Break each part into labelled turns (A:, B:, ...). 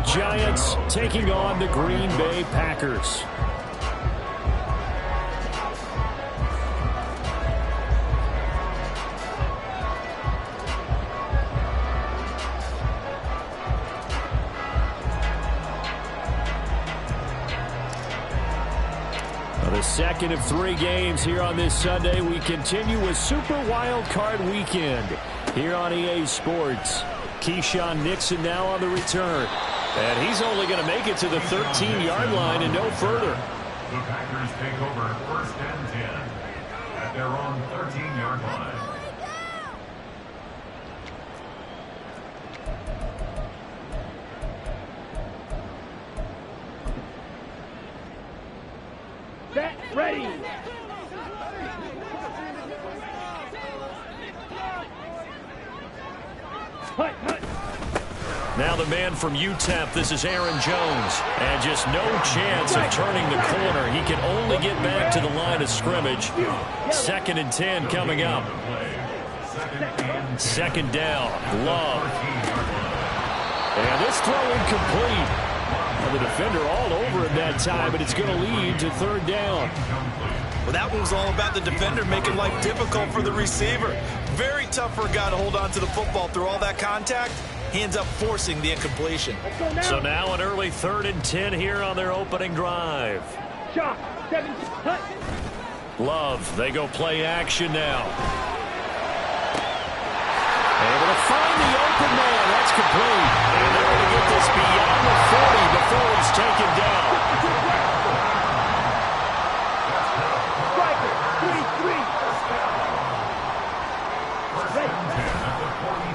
A: Giants taking on the Green Bay Packers. The second of 3 games here on this Sunday. We continue with Super Wild Card Weekend here on EA Sports. Keyshawn Nixon now on the return. And he's only going to make it to the 13-yard line and no further.
B: The Packers take over 1st and 10 at their own 13-yard line.
C: Ready.
A: Now the man from UTEP, this is Aaron Jones. And just no chance of turning the corner. He can only get back to the line of scrimmage. 2nd and 10 coming up. 2nd down. Love. And this throw incomplete. The defender all over him that time, but it's going to lead to 3rd down.
D: Well, that one was all about the defender making life difficult for the receiver. Very tough for a guy to hold on to the football through all that contact. He ends up forcing the incompletion.
A: So now an early 3rd and 10 here on their opening drive. Love, they go play action now. Able to find the open man. That's complete. And they're going to get this beyond the 40 before he's taken down.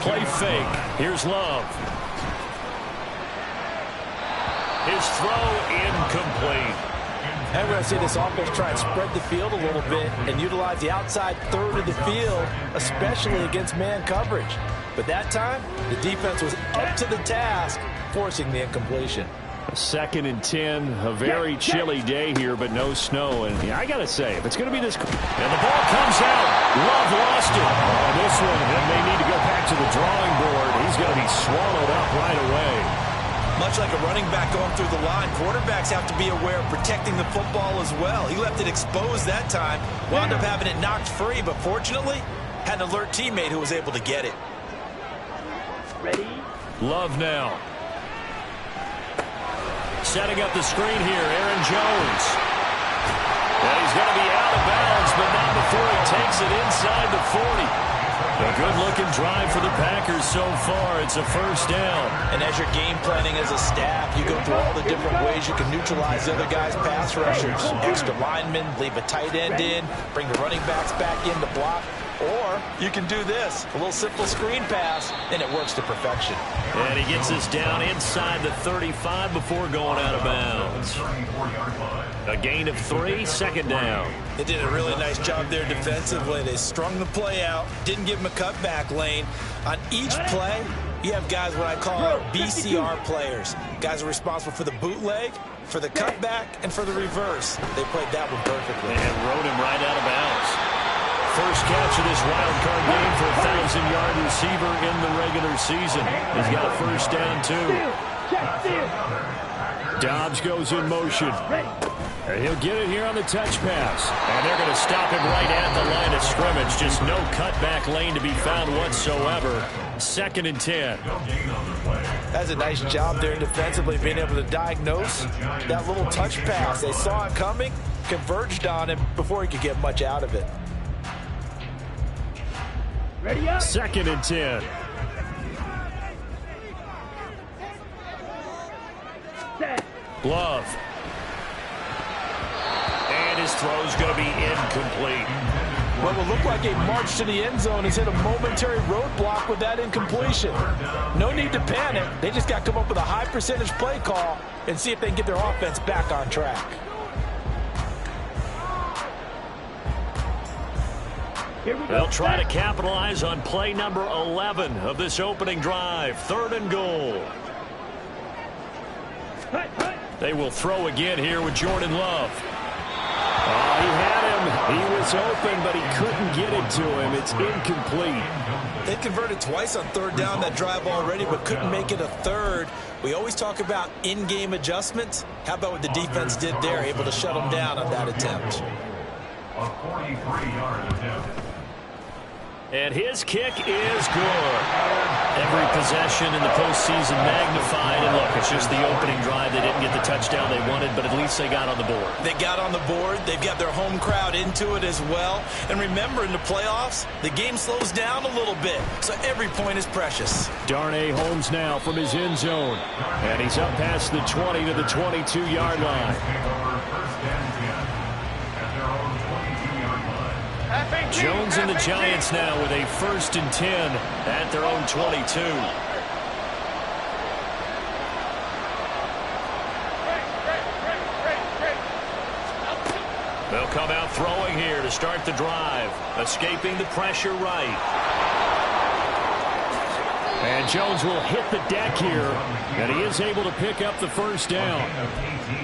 A: Play fake. Here's Love. His throw incomplete.
E: I'm going to see this offense try and spread the field a little bit and utilize the outside 1/3 of the field, especially against man coverage. But that time, the defense was up to the task, forcing the incompletion.
A: 2nd and 10, a very chilly day here, but no snow. And yeah, I got to say, if it's going to be this... And the ball comes out. Love lost it. On this one, and they need to go back to the drawing board. He's going to be swallowed up right away.
D: Much like a running back going through the line, quarterbacks have to be aware of protecting the football as well. He left it exposed that time, wound up having it knocked free, but fortunately, had an alert teammate who was able to get it.
C: Ready?
A: Love now. Setting up the screen here, Aaron Jones. And he's going to be out of bounds, but not before he takes it inside the 40. A good-looking drive for the Packers so far. It's a 1st down.
E: And as you're game planning as a staff, you go through all the different ways you can neutralize the other guys' pass rushers. Extra linemen, leave a tight end in, bring the running backs back in to block. Or you can do this, a little simple screen pass, and it works to perfection.
A: And he gets us down inside the 35 before going out of bounds. A gain of 3, 2nd down.
D: They did a really nice job there defensively. They strung the play out, didn't give him a cutback lane. On each play, you have guys what I call BCR players. Guys are responsible for the bootleg, for the cutback, and for the reverse. They played that one perfectly.
A: And rode him right out of bounds. First catch of this wild card game for a 1,000-yard receiver in the regular season. He's got a 1st down, too. Dobbs goes in motion. And he'll get it here on the touch pass. And they're going to stop him right at the line of scrimmage. Just no cutback lane to be found whatsoever. 2nd and 10.
E: That's a nice job there defensively, being able to diagnose that little touch pass. They saw it coming, converged on him before he could get much out of it.
C: Ready up.
A: 2nd and 10.
C: Set.
A: Love. And his throw's going to be incomplete.
E: What will look like a march to the end zone has hit a momentary roadblock with that incompletion. No need to panic. They just got to come up with a high percentage play call and see if they can get their offense back on track.
A: They'll try to capitalize on play number 11 of this opening drive. 3rd and goal. They will throw again here with Jordan Love. Oh, he had him He was open, but he couldn't get it to him. It's incomplete.
D: They converted twice on third down that drive already, but couldn't make it a third. We always talk about in-game adjustments. How about what the defense did there, able to shut them down on that attempt?
B: A 43-yard attempt.
A: And his kick is good. Every possession in the postseason magnified. And look, it's just the opening drive. They didn't get the touchdown they wanted, but at least they got on the board.
D: They got on the board. They've got their home crowd into it as well. And remember, in the playoffs, the game slows down a little bit, so every point is precious.
A: Darnay Holmes now from his end zone. And he's up past the 20 to the 22-yard line. Jones and the Giants now with a 1st and 10 at their own 22. They'll come out throwing here to start the drive. Escaping the pressure right. And Jones will hit the deck here, and he is able to pick up the 1st down.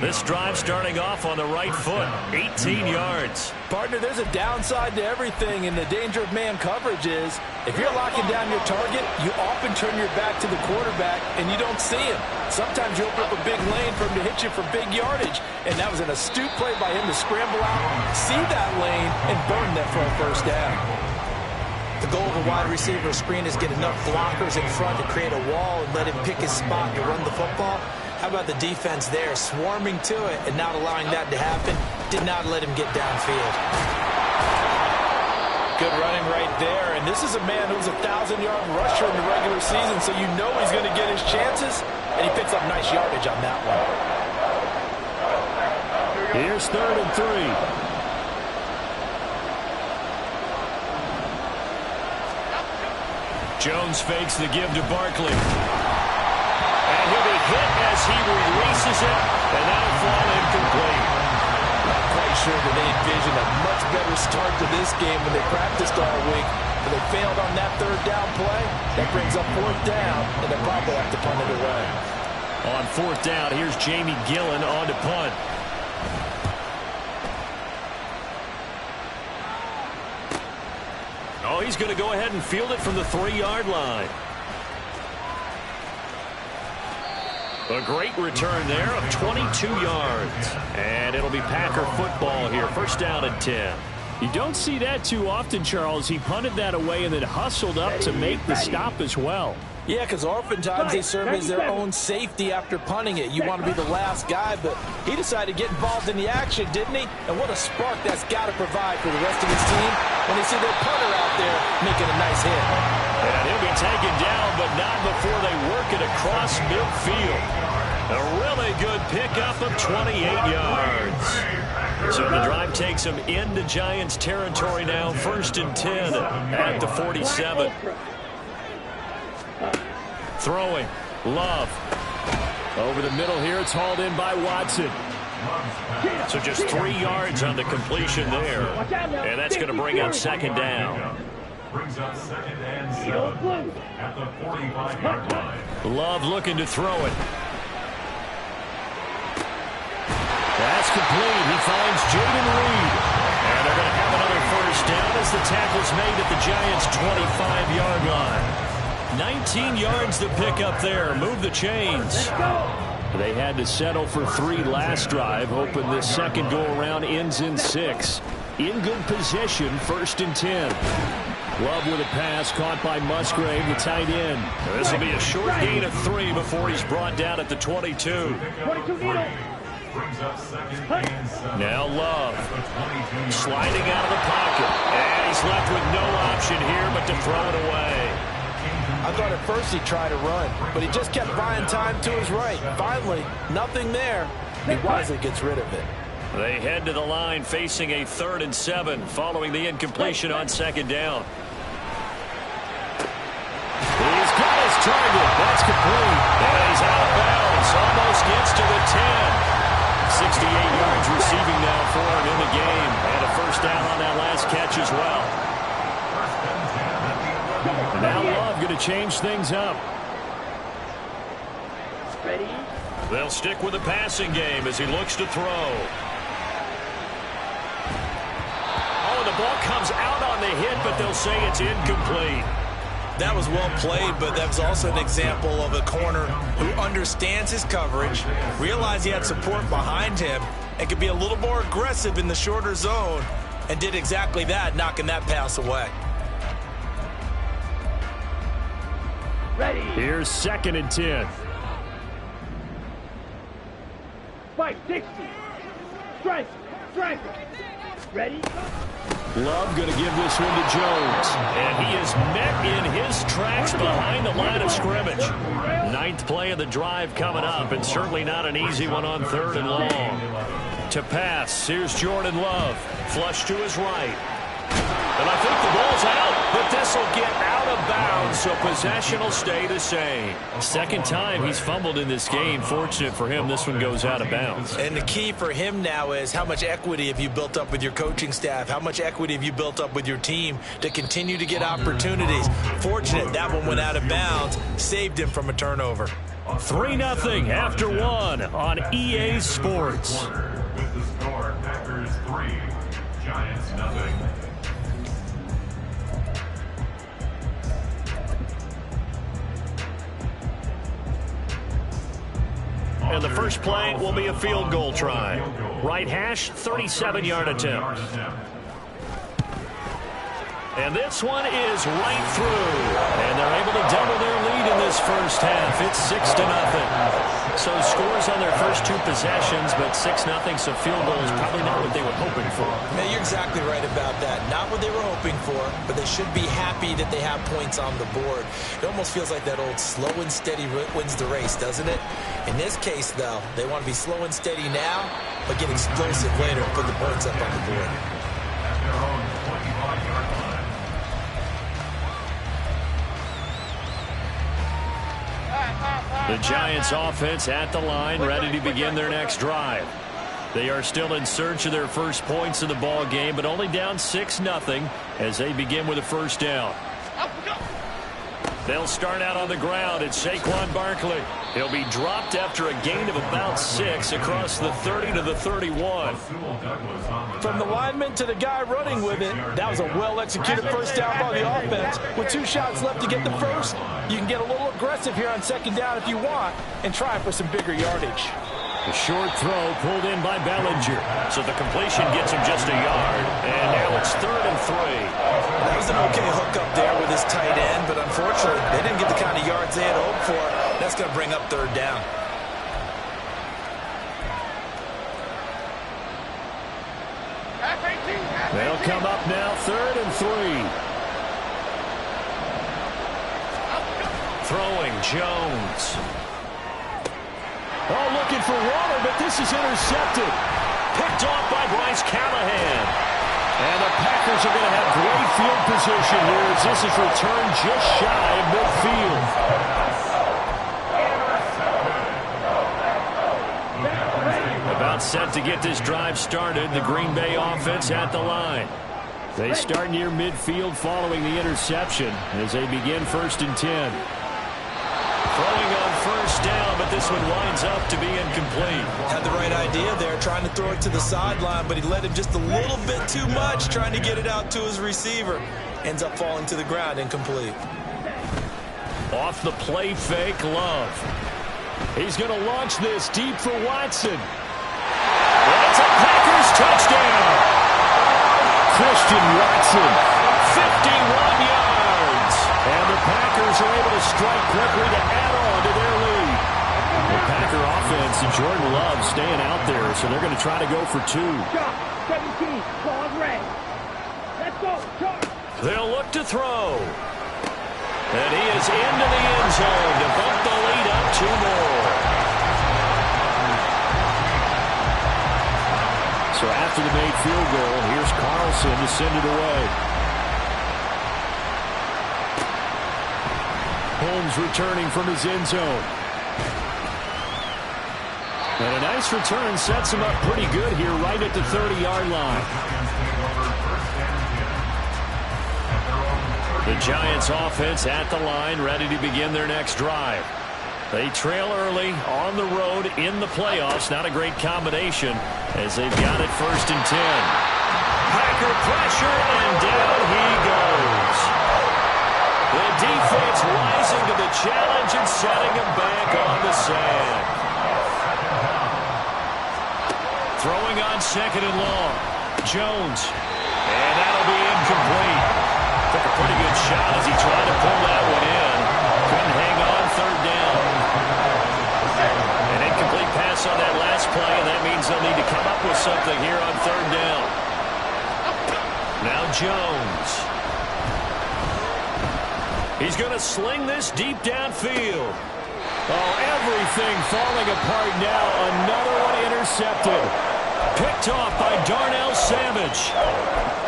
A: This drive starting off on the right foot, 18 yards.
D: Partner, there's a downside to everything, and the danger of man coverage is if you're locking down your target, you often turn your back to the quarterback, and you don't see him. Sometimes you open up a big lane for him to hit you for big yardage, and that was an astute play by him to scramble out, see that lane, and burn that for a 1st down. The goal of a wide receiver screen is get enough blockers in front to create a wall and let him pick his spot to run the football. How about the defense there, swarming to it and not allowing that to happen? Did not let him get downfield. Good running right there, and this is a man who's a 1,000-yard rusher in the regular season, so you know he's going to get his chances, and he picks up nice yardage on that one.
A: Here's 3rd and 3. Jones fakes the give to Barkley. And he'll be hit as he releases it, and that'll fall incomplete.
D: Not quite sure that they envisioned a much better start to this game when they practiced all week, but they failed on that 3rd down play. That brings up 4th down, and they probably have to punt it away.
A: On 4th down, here's Jamie Gillen on to punt. Oh, he's going to go ahead and field it from the 3-yard line. A great return there of 22 yards. And it'll be Packer football here. 1st down and 10. You don't see that too often, Charles. He punted that away and then hustled up to make the stop as well.
D: Yeah, because oftentimes they serve as their own safety after punting it. You want to be the last guy, but he decided to get involved in the action, didn't he? And what a spark that's got to provide for the rest of his team when they see their punter out there making a nice hit.
A: And he'll be taken down, but not before they work it across midfield. A really good pickup of 28 yards. So the drive takes them into Giants territory now. 1st and 10 at the 47. Throwing. Love. Over the middle here. It's hauled in by Watson. So just 3 yards on the completion there. And that's going to bring up 2nd down.
B: Brings up 2nd and 7 at the 45-yard line.
A: Love looking to throw it. That's complete. He finds Jaden Reed. And they're going to have another 1st down as the tackle's made at the Giants' 25-yard line. 19 yards to pick up there. Move the chains. They had to settle for 3 last drive, hoping this second go-around ends in 6. In good position, 1st and 10. Love with a pass caught by Musgrave, the tight end. This will be a short gain of 3 before he's brought down at the 22. Now Love sliding out of the pocket. And he's left with no option here but to throw it away.
D: I thought at first he tried to run, but he just kept buying time to his right. Finally, nothing there. He wisely gets rid of it.
A: They head to the line facing a 3rd and 7 following the incompletion on 2nd down. He's got his target. That's complete. And he's out of bounds. Almost gets to the 10. 68 yards receiving now for him in the game. And a 1st down on that last catch as well. And now Love going to change things up.
C: Ready?
A: They'll stick with the passing game as he looks to throw. ball comes out on the hit, but they'll say it's incomplete.
D: That was well played, but that was also an example of a corner who understands his coverage, realized he had support behind him, and could be a little more aggressive in the shorter zone, and did exactly that, knocking that pass away.
C: Ready.
A: Here's 2nd and 10.
C: 560. Strike. Strike. Ready.
A: Love going to give this one to Jones. And he is met in his tracks behind the line of scrimmage. 9th play of the drive coming up, and certainly not an easy one on 3rd and long. To pass, here's Jordan Love. Flush to his right. And I think the ball's out, but this will get out of bounds, so possession will stay the same. 2nd time he's fumbled in this game. Fortunate for him, this one goes out of bounds.
D: And the key for him now is how much equity have you built up with your coaching staff? How much equity have you built up with your team to continue to get opportunities? Fortunate that one went out of bounds, saved him from a turnover.
A: 3-0 after 1 on EA Sports.
B: With the score, Packers 3, Giants 0.
A: And the first play will be a field goal try. Right hash, 37-yard attempt. And this one is right through. And they're able to double their lead in this first half. It's 6-0. So scores on their first 2 possessions, but 6-0, so field goal is probably not what they were hoping for.
D: Man, you're exactly right about that. Not what they were hoping for, but they should be happy that they have points on the board. It almost feels like that old slow and steady wins the race, doesn't it? In this case, though, they want to be slow and steady now, but get explosive later and put the points up on the board.
B: At their own 25-yard line.
A: The Giants offense at the line, ready to begin their next drive. They are still in search of their first points in the ball game, but only down 6-0 as they begin with a first down. They'll start out on the ground. It's Saquon Barkley. He'll be dropped after a gain of about 6 across the 30 to the 31.
D: From the lineman to the guy running with it, that was a well-executed first down by the offense. With 2 shots left to get the first, you can get a little aggressive here on 2nd down if you want and try for some bigger yardage.
A: A short throw pulled in by Bellinger. So the completion gets him just a yard. And now it's 3rd and 3.
D: That was an okay hook up there with his tight end, but unfortunately, they didn't get the kind of yards they had hoped for. That's going to bring up 3rd down.
A: They'll come up now 3rd and 3. Throwing Jones. Oh, looking for Waller, but this is intercepted. Picked off by Bryce Callahan. And the Packers are going to have great field position here as this is returned just shy of midfield. About set to get this drive started. The Green Bay offense at the line. They start near midfield following the interception as they begin 1st and 10. Throwing on first down, but this one winds up to be incomplete.
D: Had the right idea there, trying to throw it to the sideline, but he led him just a little bit too much, trying to get it out to his receiver. Ends up falling to the ground, incomplete.
A: Off the play fake, Love. He's going to launch this deep for Watson. And it's a Packers touchdown. Christian Watson, 51 yards. And the Packers are able to strike quickly to add on to their lead. The Packer offense and Jordan Love staying out there, so they're going to try to go for 2.
C: Shot. 17. Ball red. Let's go. Charge.
A: They'll look to throw. And he is into the end zone to bump the lead up 2 more. So after the made field goal, here's Carlson to send it away. Holmes returning from his end zone. And a nice return sets him up pretty good here right at the 30-yard line. The Giants offense at the line, ready to begin their next drive. They trail early on the road in the playoffs. Not a great combination as they've got it 1st and 10. Packer pressure, and down he goes. The defense rising to the challenge and setting him back on the sand. Throwing on second and long. Jones. And that'll be incomplete. Took a pretty good shot as he tried to pull that one in. Couldn't hang on third down. An incomplete pass on that last play, and that means they'll need to come up with something here on third down. Now Jones. He's going to sling this deep downfield. Oh, everything falling apart now. Another one intercepted. Picked off by Darnell Savage.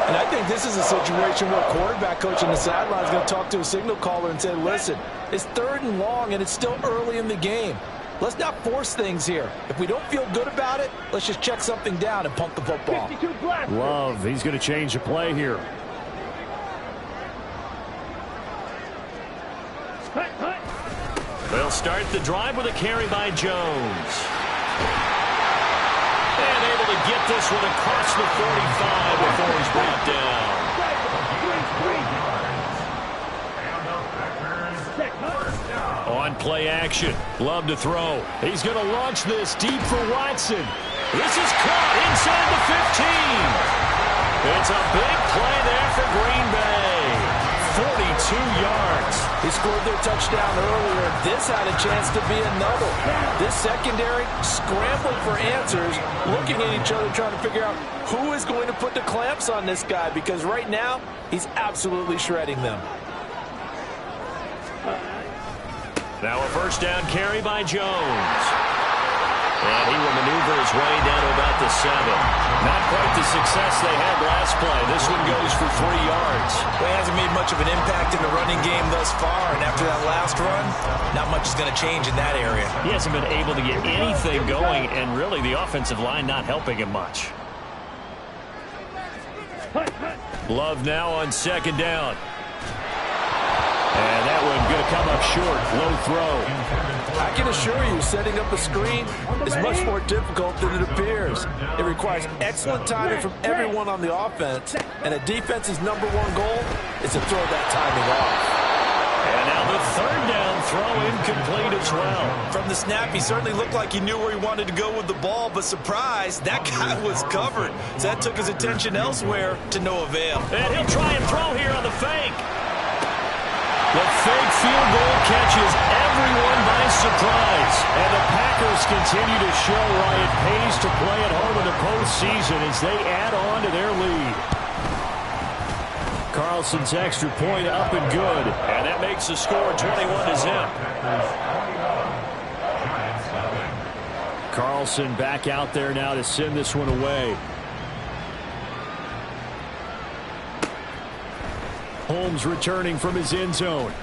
E: And I think this is a situation where quarterback coach on the sideline is going to talk to a signal caller and say, listen, it's third and long and it's still early in the game. Let's not force things here. If we don't feel good about it, let's just check something down and pump the football.
A: Love, he's going to change the play here. They'll start the drive with a carry by Jones. And able to get this one across the 45 before he's brought down. On play action. Love to throw. He's going to launch this deep for Watson. This is caught inside the 15. It's a big play there for Green Bay. 42 yards.
E: He scored their touchdown earlier. This had a chance to be another. This secondary scrambling for answers, looking at each other, trying to figure out who is going to put the clamps on this guy, because right now he's absolutely shredding them.
A: Now a first down carry by Jones. And he will maneuver his way down to about the 7. Not quite the success they had last play. This one goes for 3 yards.
D: Well, he hasn't made much of an impact in the running game thus far, and after that last run, not much is going to change in that area.
A: He hasn't been able to get anything going, and really the offensive line not helping him much. Love now on second down. And that one going to come up short. Low throw.
E: I can assure you, setting up a screen is much more difficult than it appears. It requires excellent timing from everyone on the offense, and a defense's #1 goal is to throw that timing off.
A: And now the third down throw incomplete as well.
D: From the snap, he certainly looked like he knew where he wanted to go with the ball, but surprise, that guy was covered. So that took his attention elsewhere to no avail.
A: And he'll try and throw here on the fake. The fake field goal catches everyone by surprise. And the Packers continue to show why it pays to play at home in the postseason as they add on to their lead. Carlson's extra point up and good. And that makes the score 21-0. Carlson back out there now to send this one away. Holmes returning from his end zone.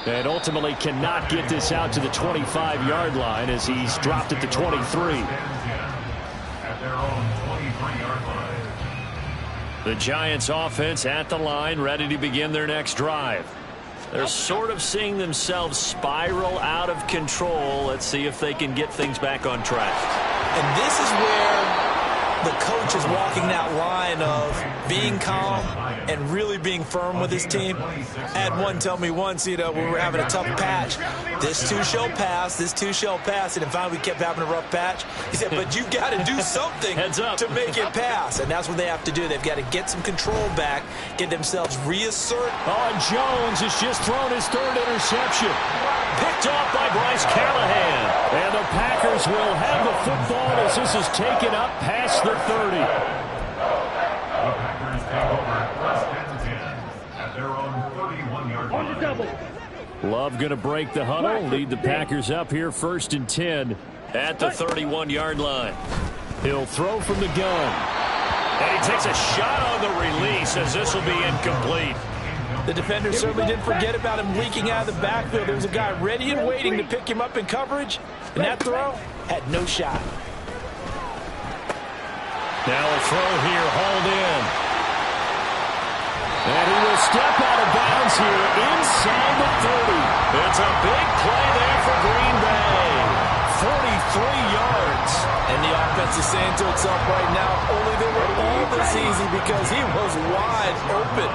A: And ultimately cannot get this out to the 25-yard line as he's dropped at the 23.
B: At their own 23-yard line.
A: The Giants offense at the line, ready to begin their next drive. They're sort of seeing themselves spiral out of control. Let's see if they can get things back on track.
D: And this is where the coach is walking that line of being calm and really being firm with his team. I had one tell me once, when we were having a tough patch, this too shall pass, this too shall pass, and finally we kept having a rough patch. He said, but you got to do something to make it pass, and that's what they have to do. They've got to get some control back, get themselves reassert.
A: Oh, and Jones has just thrown his third interception. Picked off by Bryce Callahan. And the Packers will have the football as this is taken up past the 30.
B: The Packers take over first and 10 at their own 31-yard line.
C: On the double.
A: Love going to break the huddle, lead the Packers up here first and 10 at the 31-yard line. He'll throw from the gun. And he takes a shot on the release as this will be incomplete.
E: The defender certainly didn't forget about him leaking out of the backfield. There was a guy ready and waiting to pick him up in coverage, and that throw had no shot.
A: Now a throw here, hauled in. And he will step out of bounds here inside the 30. It's a big play there for Green Bay. 43 yards.
E: And the offense
D: defense is saying to itself right now, only they were all this easy because he was wide open.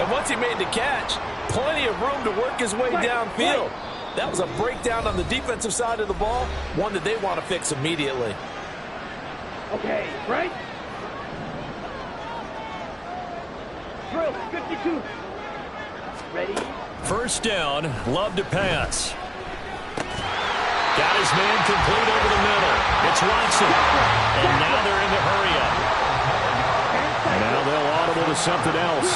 D: And once he made the catch, plenty of room to work his way downfield. That was a breakdown on the defensive side of the ball, one that they want to fix immediately.
C: Okay, right? Drill 52. Ready?
A: First down, Love to pass. Got his man complete over the middle. It's Watson. And now they're in the hurry up. Now they'll audible to something else.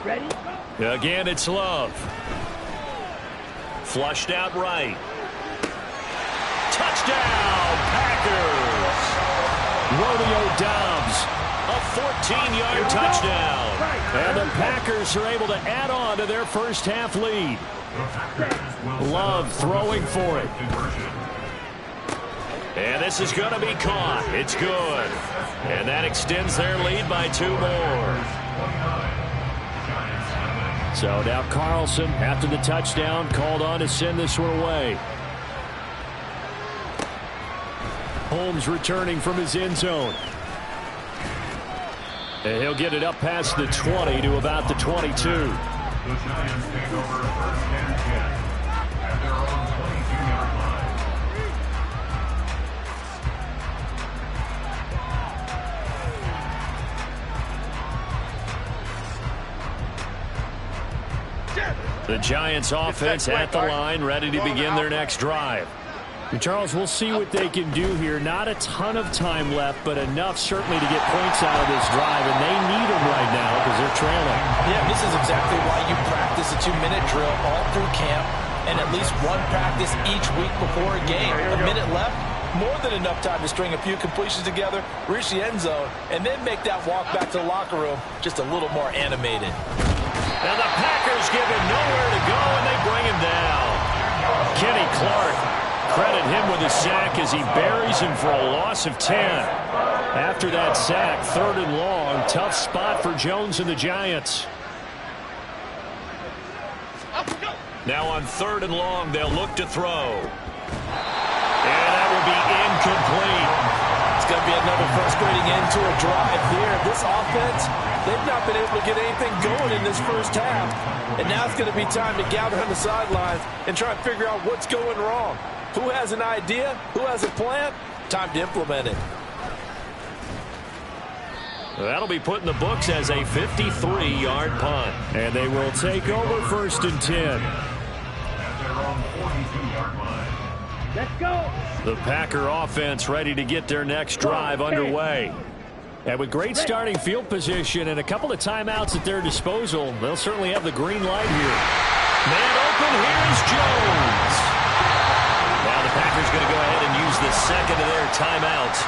C: Ready?
A: Again, it's Love. Flushed out right. Touchdown, Packers. Romeo Doubs, a 14-yard touchdown. And the Packers are able to add on to their first half lead. Love throwing for it. And this is going to be caught. It's good. And that extends their lead by 2 more. So now Carlson, after the touchdown, called on to send this one away. Holmes returning from his end zone. And he'll get it up past the 20 to about the 22.
B: The Giants take over first and 10 at their own 22-yard line.
A: The Giants offense at the line, ready to begin their next drive. Charles, we'll see what they can do here. Not a ton of time left, but enough certainly to get points out of this drive, and they need them right now because they're trailing.
D: Yeah, this is exactly why you practice a 2-minute drill all through camp and at least one practice each week before a game. A minute left, more than enough time to string a few completions together, reach the end zone, and then make that walk back to the locker room just a little more animated.
A: Now the Packers give him nowhere to go, and they bring him down. Kenny Clark, credit him with a sack as he buries him for a loss of 10. After that sack, 3rd and long, tough spot for Jones and the Giants. Now on 3rd and long, they'll look to throw. And that will be incomplete.
D: It's going to be another frustrating end to a drive here. This offense, they've not been able to get anything going in this first half. And now it's going to be time to gather on the sidelines and try and figure out what's going wrong. Who has an idea? Who has a plan? Time to implement it.
A: That'll be put in the books as a 53-yard punt. And they will take over 1st and 10.
B: At their own 42-yard line.
C: Let's go.
A: The Packer offense ready to get their next drive underway. And with great starting field position and a couple of timeouts at their disposal, they'll certainly have the green light here. Man open, here's Jones. Now the Packers going to go ahead and use the second of their timeouts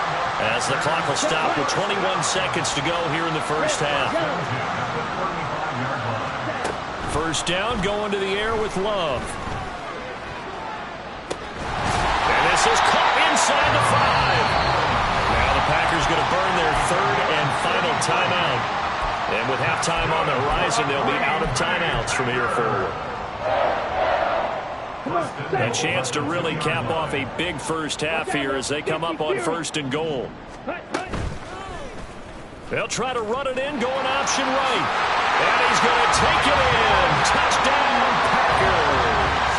A: as the clock will stop with 21 seconds to go here in the first half. First down, going to the air with Love. And this is caught inside the 5. Now the Packers going to burn their 3rd and final timeout. And with halftime on the horizon, they'll be out of timeouts from here forward. A chance to really cap off a big first half here as they come up on 1st and goal. They'll try to run it in, going option right. And he's going to take it in. Touchdown, Packers.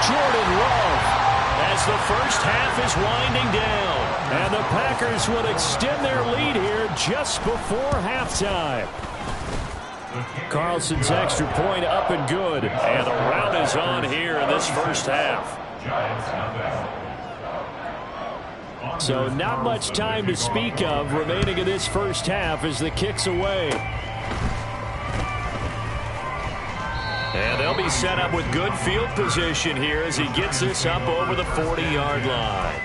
A: Jordan Love as the first half is winding down. And the Packers will extend their lead here just before halftime. Carlson's extra point up and good. And the round is on here in this first half. So not much time to speak of remaining in this first half as the kick's away. And they'll be set up with good field position here as he gets this up over the 40-yard line.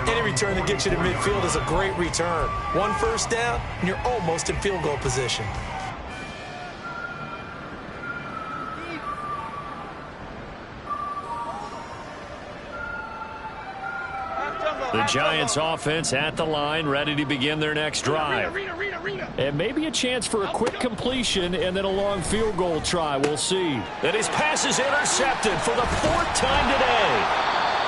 D: Any return that gets you to midfield is a great return. 1 first down, and you're almost in field goal position.
A: The Giants offense at the line, ready to begin their next drive. And maybe a chance for a quick completion and then a long field goal try. We'll see. And his pass is intercepted for the 4th time today.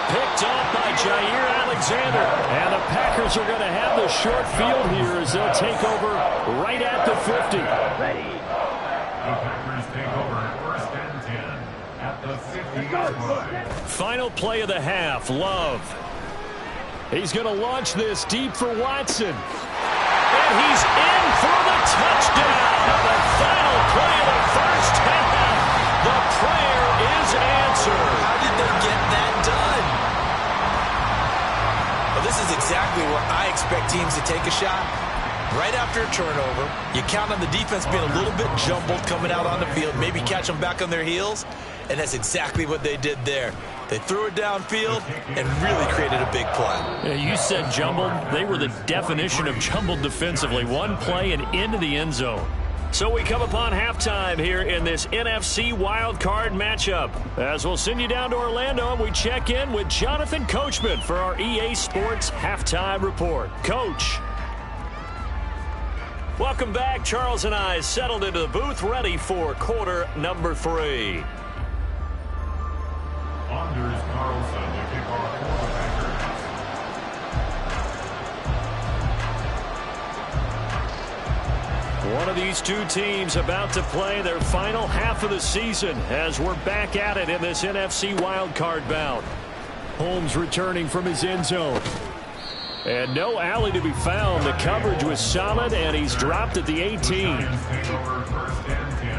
A: Picked off by Jair Alexander. And the Packers are going to have the short field here as they'll take over right at the 50.
B: The Packers take over 1st and 10 at the 50-yard line.
A: Final play of the half, Love. He's going to launch this deep for Watson. And he's in for the touchdown. The final play of the first half. The prayer is answered.
D: How did they get that done? Well, this is exactly where I expect teams to take a shot. Right after a turnover, you count on the defense being a little bit jumbled coming out on the field, maybe catch them back on their heels, and that's exactly what they did there. They threw it downfield and really created a big play.
A: Yeah, you said jumbled. They were the definition of jumbled defensively. One play and into the end zone. So we come upon halftime here in this NFC wildcard matchup. As we'll send you down to Orlando, and we check in with Jonathan Coachman for our EA Sports Halftime Report. Coach. Welcome back. Charles and I settled into the booth, ready for quarter number 3.
B: Anders Carlson to kick off for the Packers.
A: One of these two teams about to play their final half of the season as we're back at it in this NFC wildcard bout. Holmes returning from his end zone. And no alley to be found. The coverage was solid, and he's dropped at the 18.
B: The Giants take over 1st and 10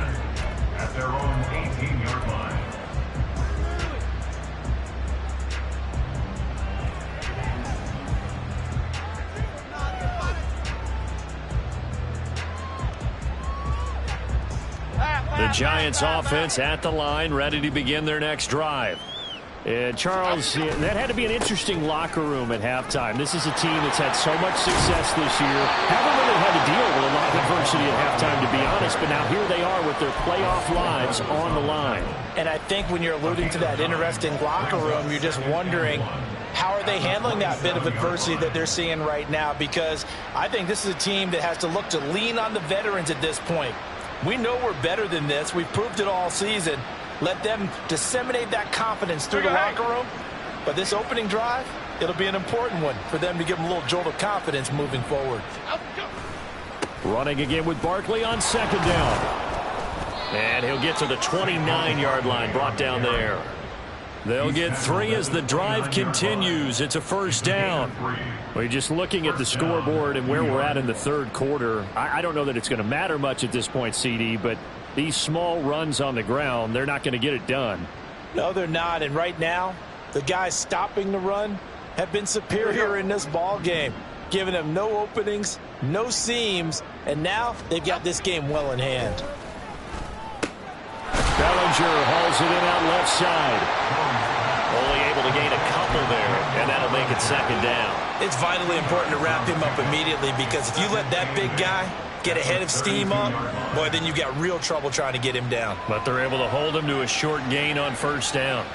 B: at their own 18-yard line.
A: The Giants offense at the line, ready to begin their next drive. And Charles, that had to be an interesting locker room at halftime. This is a team that's had so much success this year. Haven't really had to deal with a lot of adversity at halftime, to be honest. But now here they are with their playoff lives on the line.
D: And I think when you're alluding to that interesting locker room, you're just wondering, how are they handling that bit of adversity that they're seeing right now? Because I think this is a team that has to look to lean on the veterans at this point. We know we're better than this. We've proved it all season. Let them disseminate that confidence through the locker room. But this opening drive, it'll be an important one for them to give them a little jolt of confidence moving forward.
A: Running again with Barkley on 2nd down. And he'll get to the 29-yard line, brought down there. They'll get 3 as the drive continues. It's a 1st down. We're just looking at the scoreboard and where we're at in the 3rd quarter. I don't know that it's going to matter much at this point, CD, but these small runs on the ground, they're not going to get it done.
D: No, they're not. And right now, the guys stopping the run have been superior in this ball game, giving them no openings, no seams, and now they've got this game well in hand.
A: Bellinger hauls it in out left side. Only able to gain a couple there, and that'll make it 2nd down.
D: It's vitally important to wrap him up immediately, because if you let that big guy get ahead of steam up, boy, then you've got real trouble trying to get him down.
A: But they're able to hold him to a short gain on 1st down.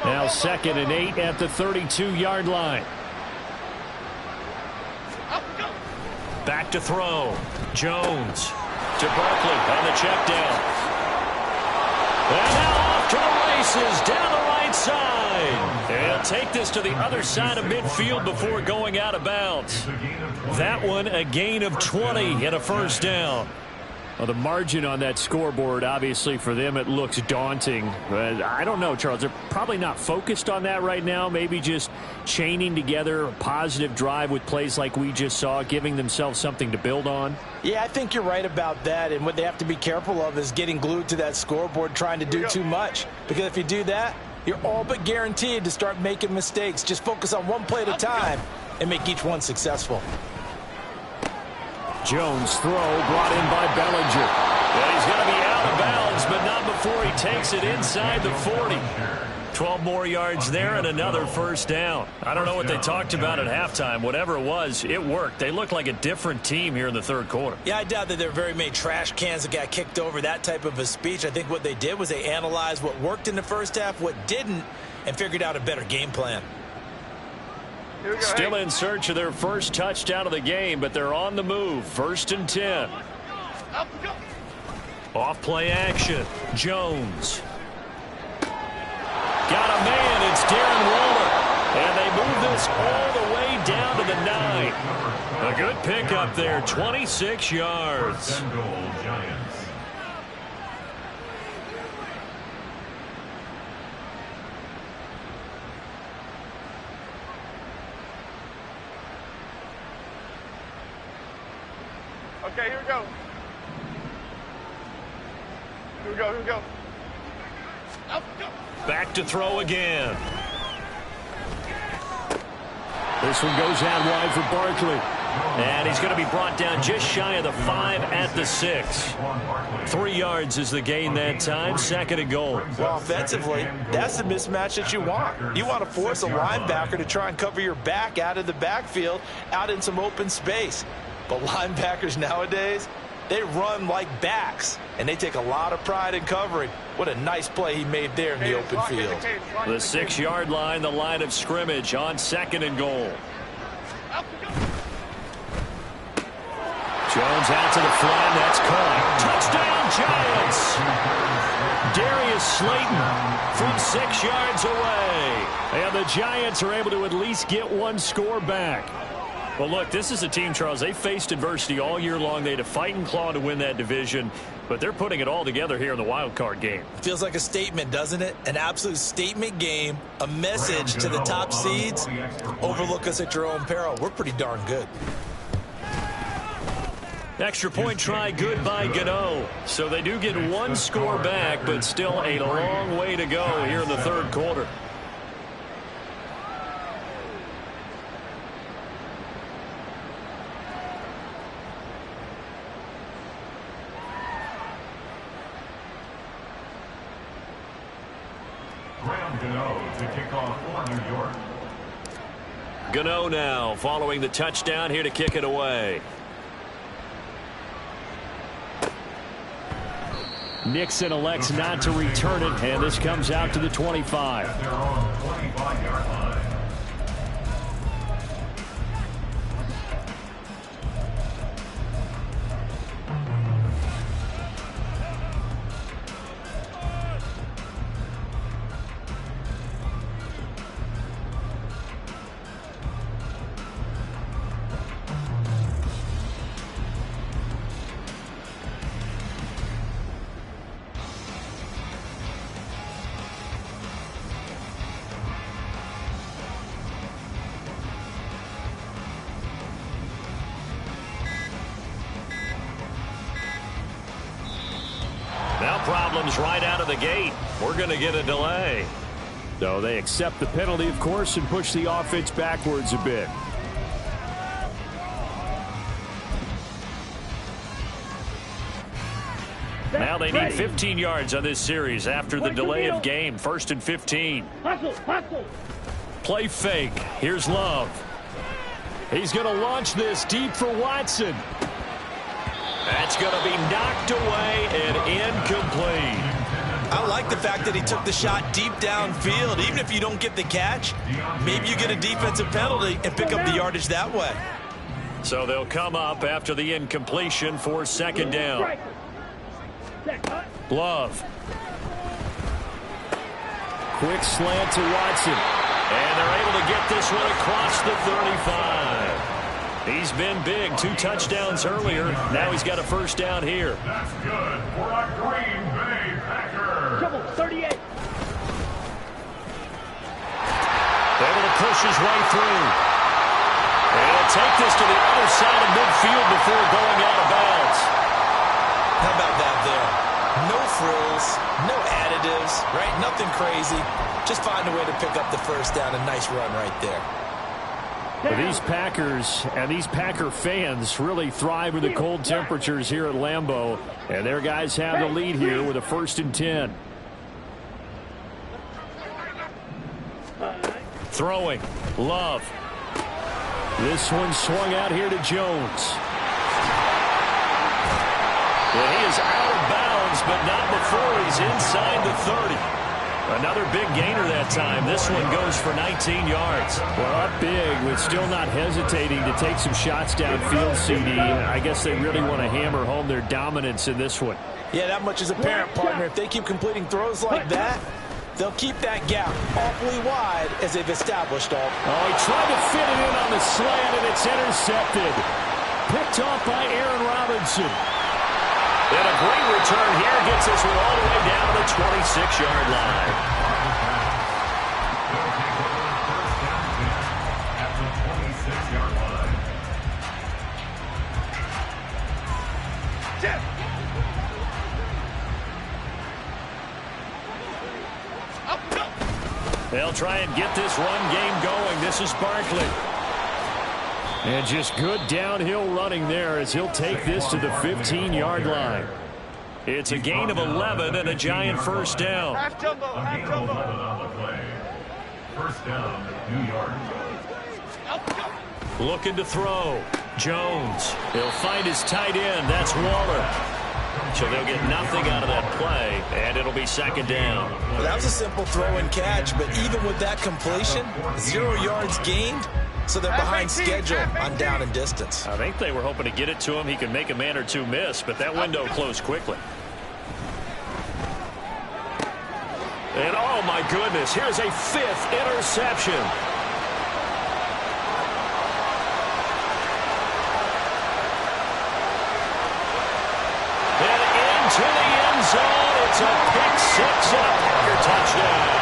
A: Now 2nd and 8 at the 32-yard line. Back to throw. Jones to Barkley on the check down. And now off to the races down the right side. And he'll take this to the other side of midfield before going out of bounds. That one a gain of 20 and a 1st down. Well, the margin on that scoreboard, obviously for them it looks daunting. But I don't know, Charles. They're probably not focused on that right now. Maybe just chaining together a positive drive with plays like we just saw, giving themselves something to build on.
D: Yeah, I think you're right about that. And what they have to be careful of is getting glued to that scoreboard trying to do too much. Because if you do that, you're all but guaranteed to start making mistakes. Just focus on one play at a time and make each one successful.
A: Jones throw brought in by Bellinger. And he's going to be out of bounds, but not before he takes it inside the 40. 12 more yards there and another first down. I don't know what they talked about at halftime. Whatever it was, it worked. They look like a different team here in the third quarter.
D: Yeah, I doubt that there were very many trash cans that got kicked over, that type of a speech. I think what they did was they analyzed what worked in the first half, what didn't, and figured out a better game plan.
A: Still in search of their first touchdown of the game, but they're on the move. 1st and 10. Off play action. Jones. Got a man. It's Darren Waller. And they move this all the way down to the 9. A good pickup there. 26 yards.
C: Okay, here we go. Here we go, here we go.
A: Back to throw again. This one goes out wide for Barkley. And he's going to be brought down just shy of the 5 at the 6. 3 yards is the gain that time. 2nd and goal.
D: Well, offensively, that's the mismatch that you want. You want to force a linebacker to try and cover your back out of the backfield, out in some open space. But linebackers nowadays, they run like backs, and they take a lot of pride in covering. What a nice play he made there in the open field.
A: The 6-yard line, the line of scrimmage on 2nd and goal. Jones out to the flat. That's caught. Touchdown, Giants! Darius Slayton from 6 yards away. And the Giants are able to at least get one score back. Well, look, this is a team, Charles. They faced adversity all year long. They had to fight and claw to win that division, but they're putting it all together here in the wild card game.
D: Feels like a statement, doesn't it? An absolute statement game, a message to the top seeds. Overlook us at your own peril. We're pretty darn good.
A: Extra point try good by Gano. So they do get one score back, but still a long way to go here in the third quarter.
B: To kick off for New York.
A: Gano now following the touchdown here to kick it away. Nixon elects not to return it, and this comes out to the 25.
B: At their own 25-yard line.
A: Problems right out of the gate. We're going to get a delay. So they accept the penalty, of course, and push the offense backwards a bit. Now they need 15 yards on this series after the delay of game. 1st and 15.
C: Hustle.
A: Play fake. Here's Love. He's going to launch this deep for Watson. That's going to be knocked away and incomplete.
D: I like the fact that he took the shot deep downfield. Even if you don't get the catch, maybe you get a defensive penalty and pick up the yardage that way.
A: So they'll come up after the incompletion for 2nd down. Love. Quick slant to Watson. And they're able to get this one across the 35. He's been big. 2 touchdowns earlier. Now he's got a first down here.
B: That's good for a Green Bay Packer.
C: Trouble, 38.
A: Able to push his way through. And he'll take this to the other side of midfield before going out of bounds.
D: How about that there? No frills, no additives, right? Nothing crazy. Just find a way to pick up the first down. A nice run right there.
A: But these Packers and these Packer fans really thrive in the cold temperatures here at Lambeau. And their guys have the lead here with a 1st and 10. Throwing. Love. This one swung out here to Jones. And he is out of bounds, but not before he's inside the 30. Another big gainer that time. This one goes for 19 yards. Well, up big, with still not hesitating to take some shots downfield, CD. I guess they really want to hammer home their dominance in this one.
D: Yeah, that much is apparent, partner. If they keep completing throws like that, they'll keep that gap awfully wide as they've established all.
A: Oh, he tried to fit it in on the slant, and it's intercepted. Picked off by Aaron Robinson. And a great return here gets this one all the way down to the 26-yard line.
B: At the 26-yard line.
A: They'll try and get this run game going. This is Barkley. And just good downhill running there as he'll take this to the 15-yard line. It's a gain of 11 and a giant first down.
B: A gain of 11 on the play. First down, New York.
A: Looking to throw. Jones. He'll find his tight end. That's Waller. So they'll get nothing out of that play, and it'll be second down.
D: Well, that was a simple throw and catch, but even with that completion, 0 yards gained. So they're behind schedule on down and distance.
A: I think they were hoping to get it to him. He could make a man or two miss, but that window closed quickly. And oh my goodness, here's a 5th interception. And into the end zone. It's a pick 6 and a Packer touchdown.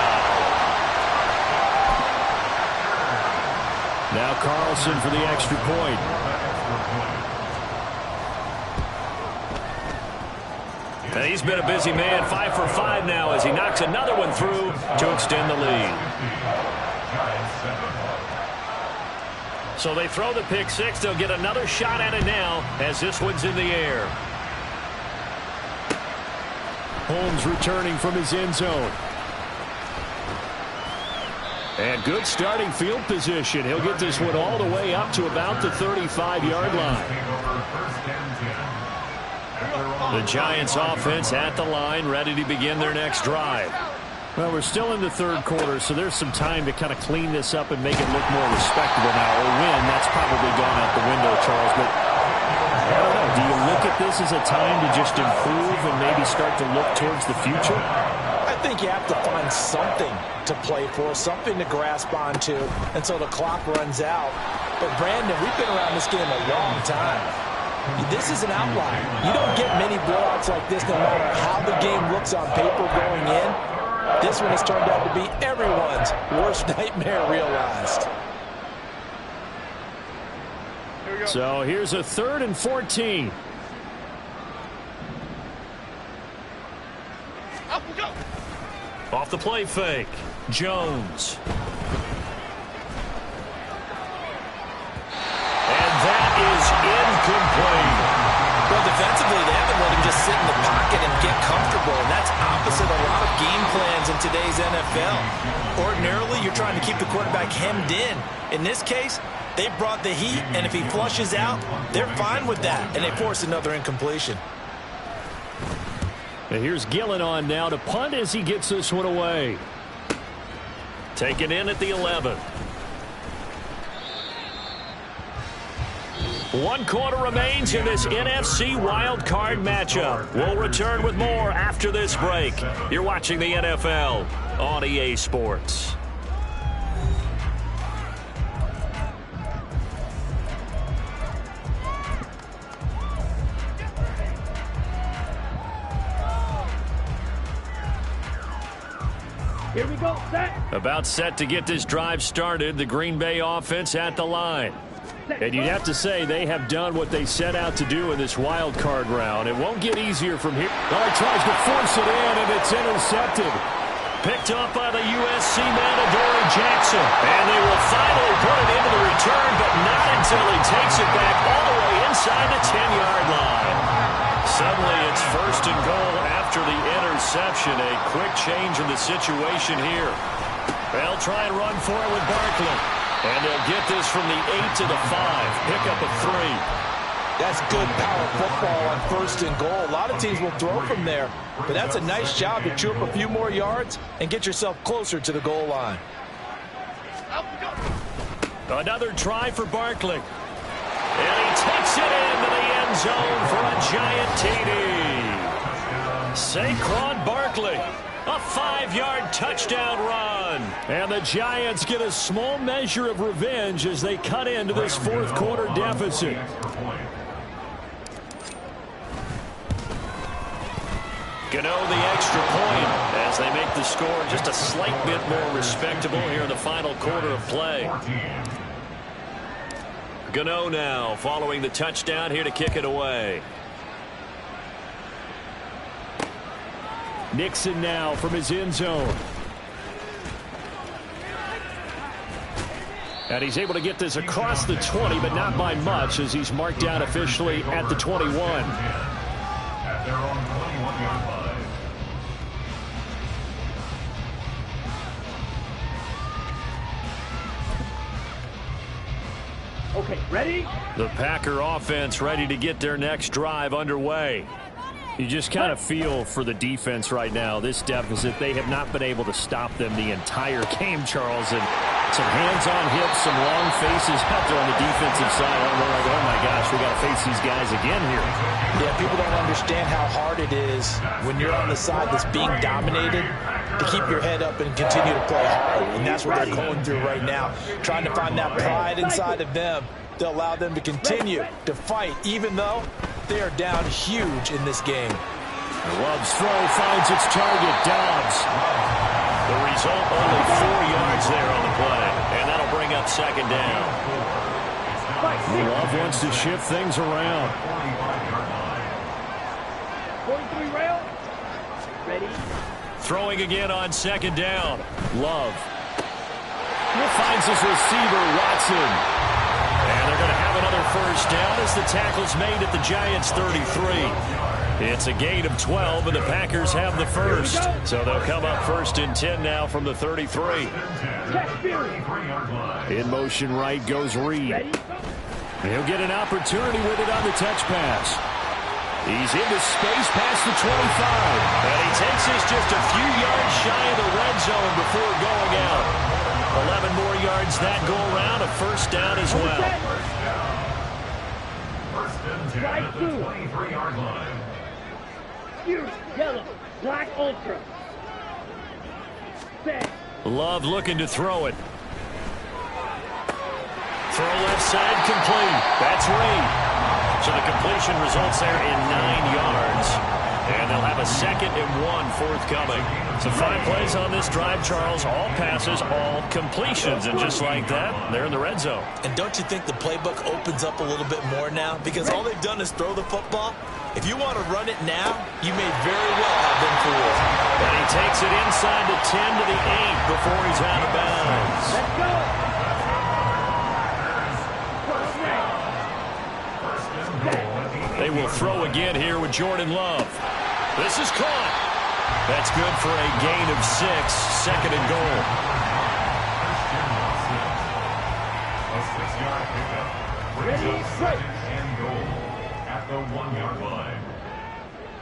A: Now Carlson for the extra point. And he's been a busy man, 5 for 5 now as he knocks another one through to extend the lead. So they throw the pick 6. They'll get another shot at it now as this one's in the air. Holmes returning from his end zone. And good starting field position. He'll get this one all the way up to about the 35-yard line. The Giants offense at the line, ready to begin their next drive. Well, we're still in the third quarter, so there's some time to kind of clean this up and make it look more respectable now. Or win, that's probably gone out the window, Charles. But I don't know. Do you look at this as a time to just improve and maybe start to look towards the future?
D: I think you have to find something to play for, something to grasp onto until the clock runs out. But, Brandon, we've been around this game a long time. This is an outlier. You don't get many blowouts like this no matter how the game looks on paper going in. This one has turned out to be everyone's worst nightmare realized.
A: So here's a 3rd and 14. Off the play fake. Jones. And that is incomplete.
D: Well, defensively, they haven't let him just sit in the pocket and get comfortable, and that's opposite a lot of game plans in today's NFL. Ordinarily, you're trying to keep the quarterback hemmed in. In this case, they brought the heat, and if he flushes out, they're fine with that, and they force another incompletion.
A: And here's Gillen on now to punt as he gets this one away. Taken in at the 11. 1 quarter remains in this NFC Wild Card matchup. We'll return with more after this break. You're watching the NFL on EA Sports.
C: Here we go, set.
A: About set to get this drive started. The Green Bay offense at the line. And you'd have to say they have done what they set out to do in this wild card round. It won't get easier from here. Oh, he tries to force it in, and it's intercepted. Picked up by the USC man, Adoree Jackson. And they will finally put it into the return, but not until he takes it back all the way inside the 10-yard line. Suddenly it's 1st and goal after the interception. A quick change in the situation here. They'll try and run for it with Barkley. And they'll get this from the 8 to the 5. Pickup of 3.
E: That's good power football on 1st and goal. A lot of teams will throw from there, but that's a nice job to chew up a few more yards and get yourself closer to the goal line.
A: Another try for Barkley. And he takes it into the end zone for a giant TD. Saquon Barkley. A 5-yard touchdown run. And the Giants get a small measure of revenge as they cut into this 4th quarter deficit. Gano the extra point as they make the score just a slight bit more respectable here in the final quarter of play. Gano now following the touchdown here to kick it away. Nixon now from his end zone. And he's able to get this across the 20, but not by much as he's marked down officially at the 21.
B: At their own 21-yard line.
C: Okay, ready?
A: The Packer offense ready to get their next drive underway. You just kind of feel for the defense right now. This deficit, they have not been able to stop them the entire game, Charles. And some hands on hips, some long faces out there on the defensive side. They're like, oh my gosh, we got to face these guys again here.
E: Yeah, people don't understand how hard it is when you're on the side that's being dominated to keep your head up and continue to play hard. And that's what they're going through right now, trying to find that pride inside of them to allow them to continue to fight, even though they are down huge in this game.
A: Love's throw finds its target, Dobbs. The result, only 4 yards there on the play, and that'll bring up 2nd down. Love wants to shift things around.
C: 43 rail. Ready?
A: Throwing again on 2nd down. Love. Finds his receiver, Watson. And they're going to have another 1st down as the tackle's made at the Giants' 33. It's a gain of 12, and the Packers have the 1st. So they'll come up 1st and 10 now from the 33. In motion right goes Reed. He'll get an opportunity with it on the touch pass. He's into space past the 25. And he takes this just a few yards shy of the red zone before going out. 11 more yards that go around, a 1st down as well.
B: 1st and 10 at the 23-yard line.
C: Huge, yellow, black ultra. Set.
A: Love looking to throw it. Throw left side complete. That's Reed. So the completion results there in 9 yards. And they'll have a 2nd and 1 forthcoming. So 5 plays on this drive, Charles. All passes, all completions. And just like that, they're in the red zone.
E: And don't you think the playbook opens up a little bit more now? Because all they've done is throw the football. If you want to run it now, you may very well have been fooled.
A: And he takes it inside the 10 to the 8 before he's out of bounds.
C: Let's go.
A: They will throw again here with Jordan Love. This is caught. That's good for a gain of 6, 2nd and goal.
B: A 6-yard pickup.
C: Ready, straight.
B: And goal at the 1-yard line.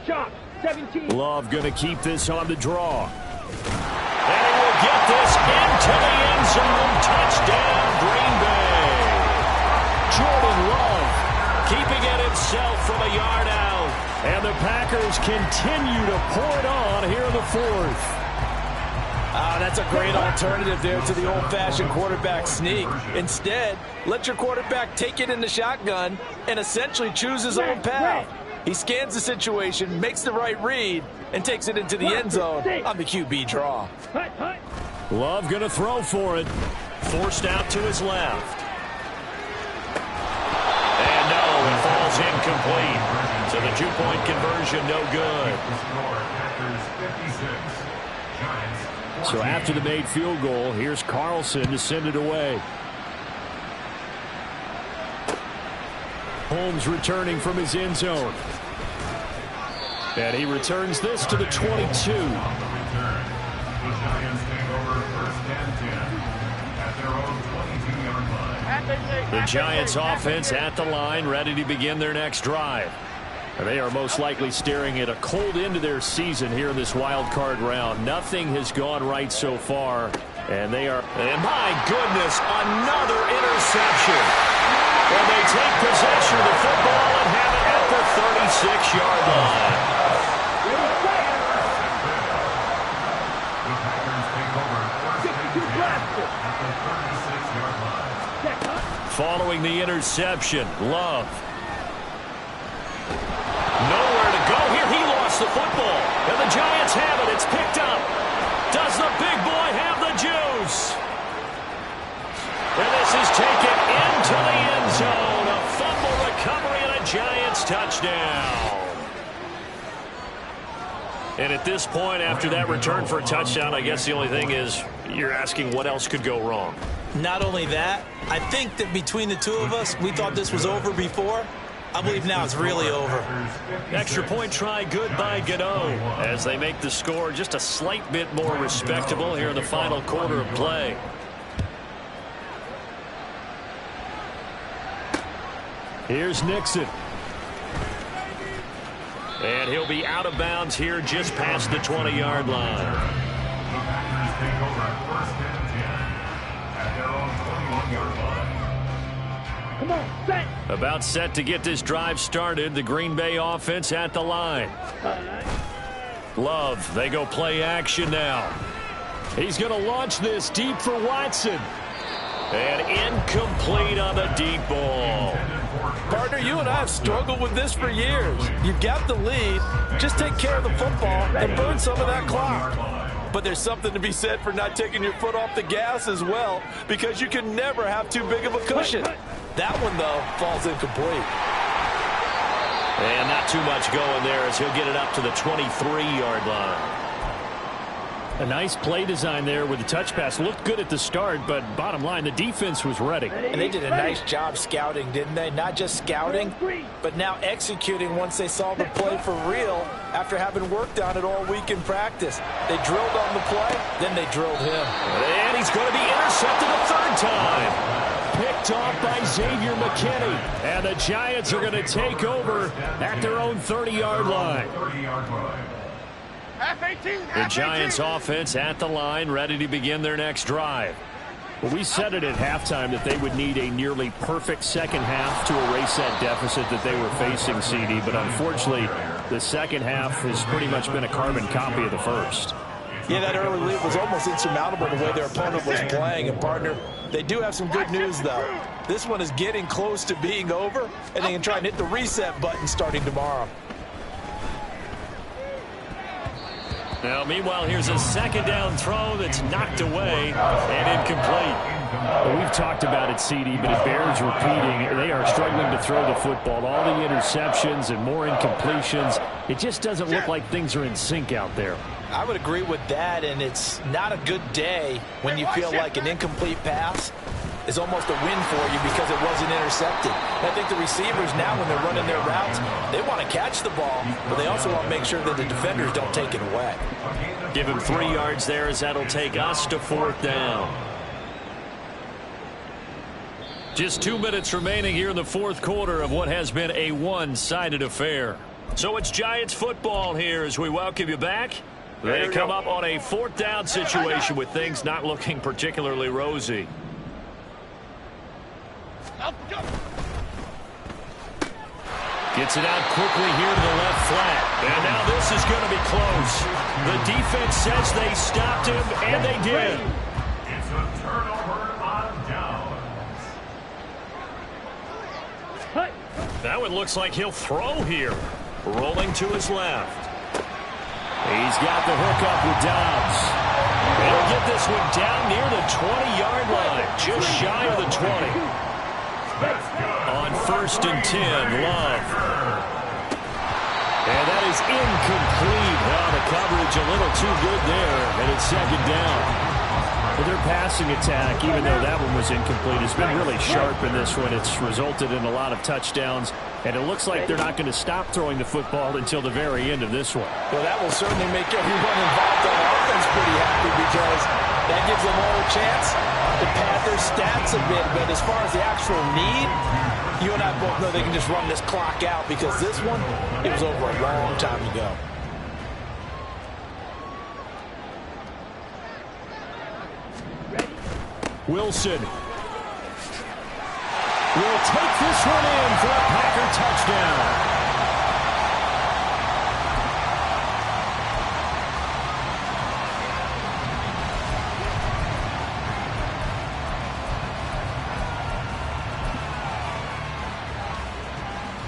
C: Shot, 17.
A: Love going to keep this on the draw. And he will get this into the end zone. Touchdown, Green Bay. Jordan Love keeping it himself from a yard out. And the Packers continue to pour it on here in the 4th.
E: That's a great alternative there to the old-fashioned quarterback sneak. Instead, let your quarterback take it in the shotgun and essentially choose his own path. He scans the situation, makes the right read, and takes it into the end zone on the QB draw.
A: Love going to throw for it. Forced out to his left. And no, it falls incomplete. So the 2-point conversion, no good. So after the made field goal, here's Carlson to send it away. Holmes returning from his end zone. And he returns this to the 22.
B: The Giants take over 1st and 10.
A: The Giants offense at the line, ready to begin their next drive. They are most likely staring at a cold end to their season here in this wild card round. Nothing has gone right so far, and they are, and my goodness, another interception. And they take possession of the football and have it at the 36-yard line. Following the interception, Love. Nowhere to go here. He lost the football. And the Giants have it. It's picked up. Does the big boy have the juice? And this is taken into the end zone. A fumble recovery and a Giants touchdown. And at this point, after that return for a touchdown, I guess the only thing is you're asking what else could go wrong.
D: Not only that, I think that between the two of us, we thought this was over before. I believe now it's really over.
A: Extra point try good by Gano as they make the score just a slight bit more respectable here in the final quarter of play. Here's Nixon. And he'll be out of bounds here just past the 20-yard line.
B: The Packers take over first and 10 at their own 21-yard line.
C: Come on, set.
A: About set to get this drive started. The Green Bay offense at the line. Love, they go play action now. He's going to launch this deep for Watson. And incomplete on the deep ball.
D: Partner, you and I have struggled with this for years. You've got the lead. Just take care of the football and burn some of that clock. But there's something to be said for not taking your foot off the gas as well, because you can never have too big of a cushion. That one, though, falls incomplete.
A: And not too much going there as he'll get it up to the 23-yard line. A nice play design there with the touch pass. Looked good at the start, but bottom line, the defense was ready.
D: And they did a nice job scouting, didn't they? Not just scouting, but now executing once they saw the play for real after having worked on it all week in practice. They drilled on the play, then they drilled him.
A: And he's going to be intercepted a third time. Picked off by Xavier McKinney. And the Giants are going to take over at their own 30-yard line. The Giants offense at the line, ready to begin their next drive. Well, we said it at halftime that they would need a nearly perfect second half to erase that deficit that they were facing, CD. But unfortunately, the second half has pretty much been a carbon copy of the first.
D: Yeah, that early lead was almost insurmountable the way their opponent was playing. And, partner, they do have some good news, though. This one is getting close to being over, and they can try and hit the reset button starting tomorrow.
A: Now, meanwhile, here's a second down throw that's knocked away and incomplete. Well, we've talked about it, CD, but it bears repeating. They are struggling to throw the football. All the interceptions and more incompletions. It just doesn't look like things are in sync out there.
D: I would agree with that, and it's not a good day when you feel like an incomplete pass is almost a win for you because it wasn't intercepted. And I think the receivers now, when they're running their routes, they want to catch the ball, but they also want to make sure that the defenders don't take it away.
A: Give him 3 yards there as that'll take us to fourth down. Just 2 minutes remaining here in the fourth quarter of what has been a one-sided affair. So it's Giants football here as we welcome you back. They come up on a fourth down situation with things not looking particularly rosy. Gets it out quickly here to the left flat. And now this is going to be close. The defense says they stopped him, and they did.
B: It's a turnover on downs.
A: That one looks like he'll throw here. Rolling to his left. He's got the hook up with Dobbs. They'll get this one down near the 20-yard line. Just shy of the 20. On first and 10, Love. And that is incomplete. Well, the coverage a little too good there, and it's second down. But their passing attack, even though that one was incomplete, has been really sharp in this one. It's resulted in a lot of touchdowns, and it looks like they're not going to stop throwing the football until the very end of this one.
D: Well, that will certainly make everyone involved on offense pretty happy because That gives them all a chance to pad their stats a bit. But as far as the actual need, you and I both know they can just run this clock out because this one, it was over a long time ago.
A: Wilson will take this one in for a Packer touchdown.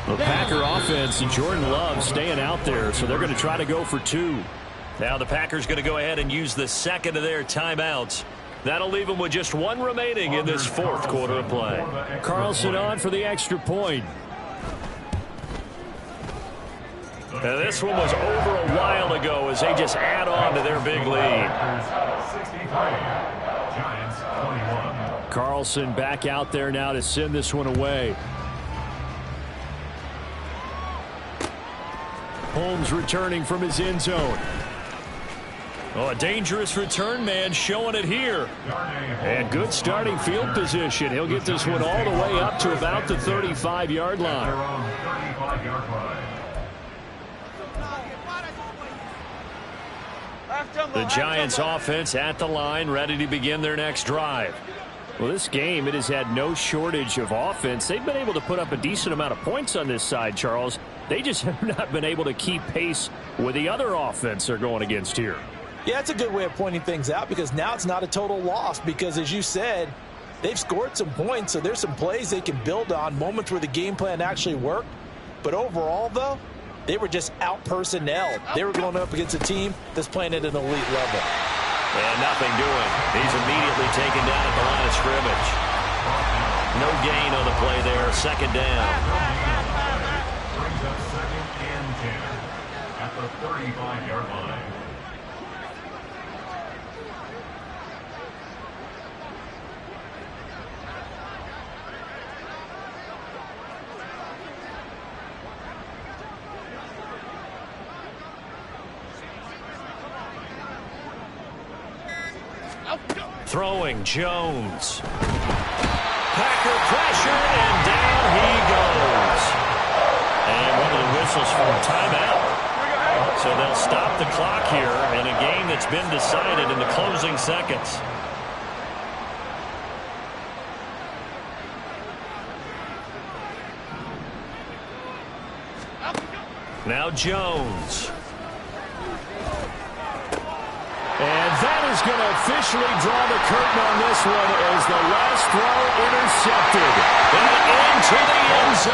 A: The Packer offense and Jordan Love staying out there, so they're going to try to go for 2. Now the Packers going to go ahead and use the second of their timeouts. That'll leave them with just 1 remaining in this 4th quarter of play. Carlson on for the extra point. Now this one was over a while ago as they just add on to their big lead. Carlson back out there now to send this one away. Holmes returning from his end zone. Oh, a dangerous return man showing it here. And good starting field position. He'll get this one all the way up to about the 35-yard line. The Giants offense at the line, ready to begin their next drive. Well, this game, it has had no shortage of offense. They've been able to put up a decent amount of points on this side, Charles. They just have not been able to keep pace with the other offense they're going against here.
D: Yeah, that's a good way of pointing things out because now it's not a total loss because, as you said, they've scored some points, so there's some plays they can build on, moments where the game plan actually worked. But overall, though, they were just out-personnelled. They were going up against a team that's playing at an elite level.
A: And nothing doing. He's immediately taken down at the line of scrimmage. No gain on the play there. Second down.
B: Brings up 2nd and 10 at the 35-yard line.
A: Throwing Jones. Packer pressure, and down he goes. And one of the whistles for a timeout. So they'll stop the clock here in a game that's been decided in the closing seconds. Now Jones. And that is going to officially draw the curtain on this one as the last throw intercepted. And into the end zone.